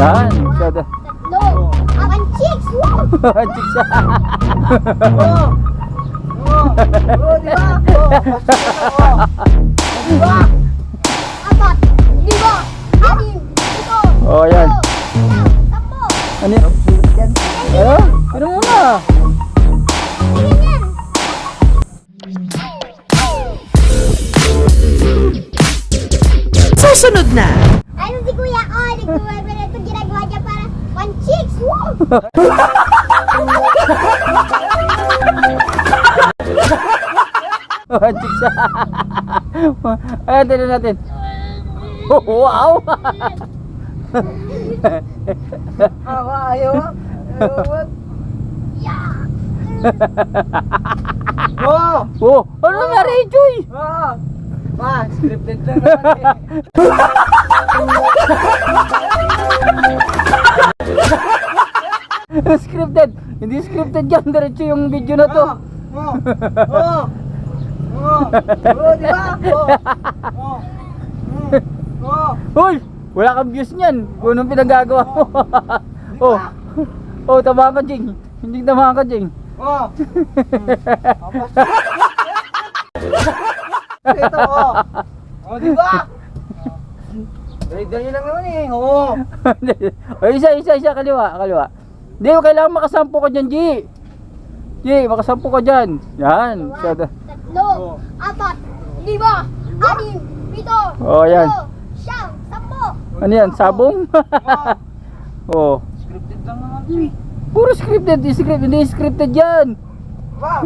Yan. Sada. Tatlo. Akan chicks. Woo! Chicks. Di ba? Di ba? Apat. Lima. Anim. Ito. Oh, yan. Sampo. Ano yan? Ano? Pero muna. Tingin yan. Susunod na. Ano si kuya ko? Nagbuhay pa na ito ginagawa niya para one chicks. Woo! Chicks. Ayan, tignan natin. Oh, wow. Ayaw. Yeah. Oh! Oh, ano nangyari, Joy? Scripted lang naman Scripted. Hindi scripted yan. Diretso yung video na to. Di ba? Hoy! Wala kang views niyan. Kung anong pinagagawa mo. Oh. Oh, tama ka, Jing. Hindi tama ka, Jing. Ito, di ba? Dali lang naman eh. Oh, isa, kaliwa. Hindi, kailangan makasampo ka dyan, G. G, makasampo ka dyan. Yan. Tatlo. Apat. Lima. Anim. Pito. Oh, yan. Siyam. Sampo. Ano yan, sabong? Oh. Scripted lang naman ito eh. Puro scripted, hindi scripted yan. Wow!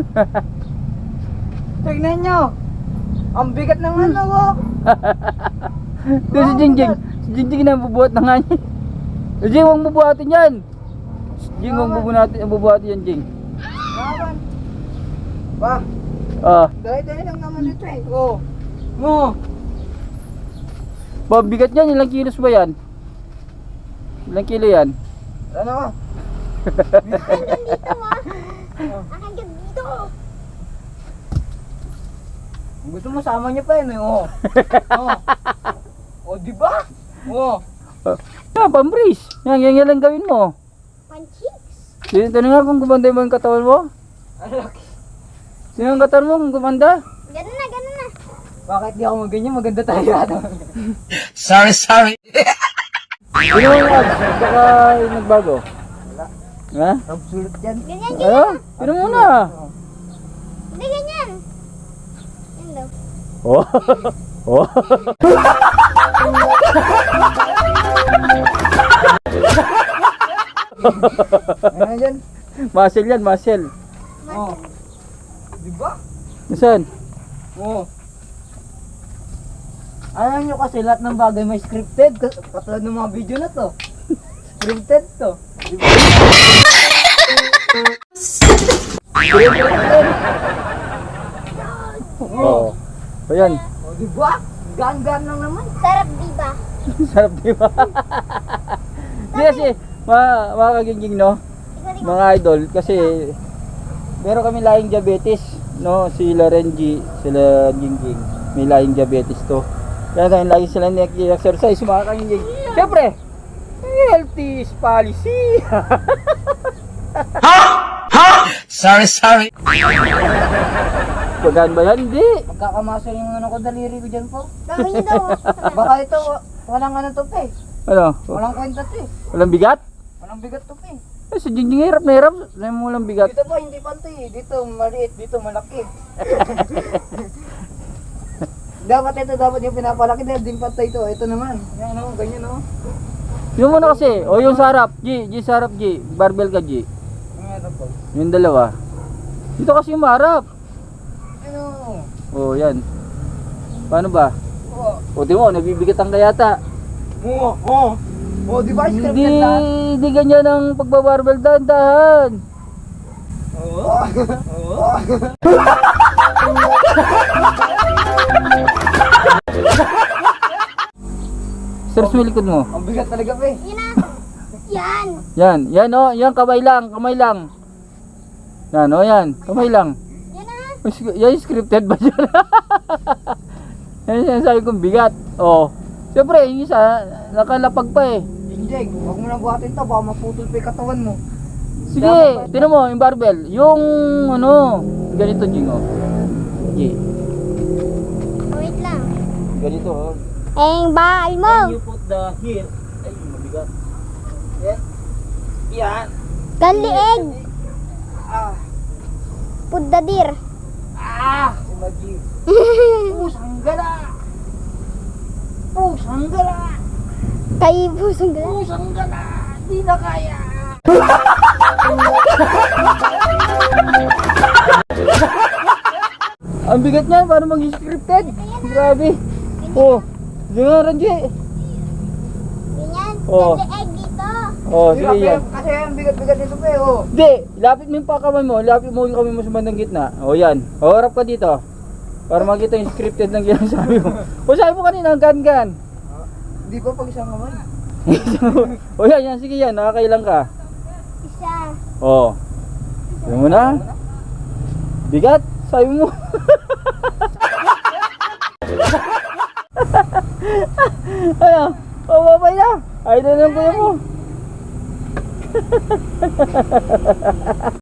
Tignan nyo! Ang bigat ng ano ko! Ito si Jingjing. Si Jingjing na bubuhat na nga niya. Jing, huwag bubuhatin yan. Jing, huwag bubuhatin yan, Jing. Naman! Ba? Ah, Dali lang naman ito eh. bigat yan. Ilang kilos ba yan? Ilang kilo yan? Ano? Dito mo. Akan ka dito. Gusto mo sama niya pa yun eh. Di ba? Ah, pambris. Yan lang gawin mo. One chicks. Tanong nga kung gumanda mo yung katawan mo. Ang laki. Sino ang katawan mo kung gumanda? Ganun na. Bakit di ako maganyan? Maganda tayo ata. Sorry. Sino yung abs? Baka yung nagbago. Ha? Absolute yan. Ganyan. Ano? Sino muna? Hindi ganyan. Yan daw. Oh. Oh. Ano yan? Muscle yan, muscle. Di ba? Nasaan? Alam nyo kasi lahat ng bagay may scripted. Katulad ng mga video na to. Scripted to. Di ba? Oo. Oh. Ayan. Di ba? Gaan-gaan lang naman. Sarap diba? Sarap, di ba? Di kasi, mga kagingging, no? Mga idol, kasi meron kami lahing diabetes, no? Sila Renji, sila Jingjing, may lahing diabetes to. Kaya tayo lagi sila nag-exercise, mga kagingging. Siyempre, healthy is policy. Sorry. Pagaan ba yan? Hindi. Magkakamasa yung ano ko, daliri ko dyan po. Gawin niyo daw. Baka ito, walang ano to pe. Ano? Walang kwenta to eh. Walang bigat? Walang bigat to pe. Eh, si Jingjing hirap na hirap. Alam mo walang bigat. Dito ba hindi pantay eh. Dito maliit, dito malaki. dapat yung pinapalaki dahil din pantay to. Ito naman. Yan ano, ganyan oh. Yung muna kasi, o yung sarap, G sa harap, G. Barbell ka, G. Meron po. Yung dalawa. Dito kasi yung maharap. Ano? O, yan. Paano ba? Oh. O, di mo, nabibigatan ka yata. Oh, di ba scripted Hindi, lang? hindi ganyan ang pagbabarbell, dahan-dahan. Oo. Stress mo yung likod mo. Ang bigat talaga pe. Yan na. Yan. Yan o, yan, kamay lang. Yan o, yan, kamay lang. Yan na. Yan, scripted ba dyan? Yan sabi kong bigat. O, siyempre, yung isa, nakalapag pa eh. Jeg. Huwag mo na buhatin to, baka maputol pa yung katawan mo. Sige, tinan mo yung barbell. Yung ano, ganito Jing oh. Sige, Wait lang. ganito oh. Eh, bakal mo. And you put the here. Ay, mabigat. Yan. Yan. Kaliig. Ah, Put the deer. si Magi. Pusang gala. Pusang gala. Kay pusong gala. Pusang gala. Di na kaya. Ang bigat niyan, paano mag-scripted? Grabe. Oh, di nga Renji. Ganyan. Oh. Kaliig dito. Oh, sige yan. Kasi ang bigat-bigat nito pa oh. Hindi, lapit mo yung pakamay mo, lapit mo yung kamay mo sa bandang gitna. O yan, o harap ka dito. Para makita yung scripted ng ginagawa mo. O sabi mo kanina, ang gan-gan. Di ba pag isang kamay? O yan, yan, sige yan, nakakailang ka. Isa. O, sabi mo na. Bigat, sabi mo. Ano, o babay na. Ay, na lang kuya mo.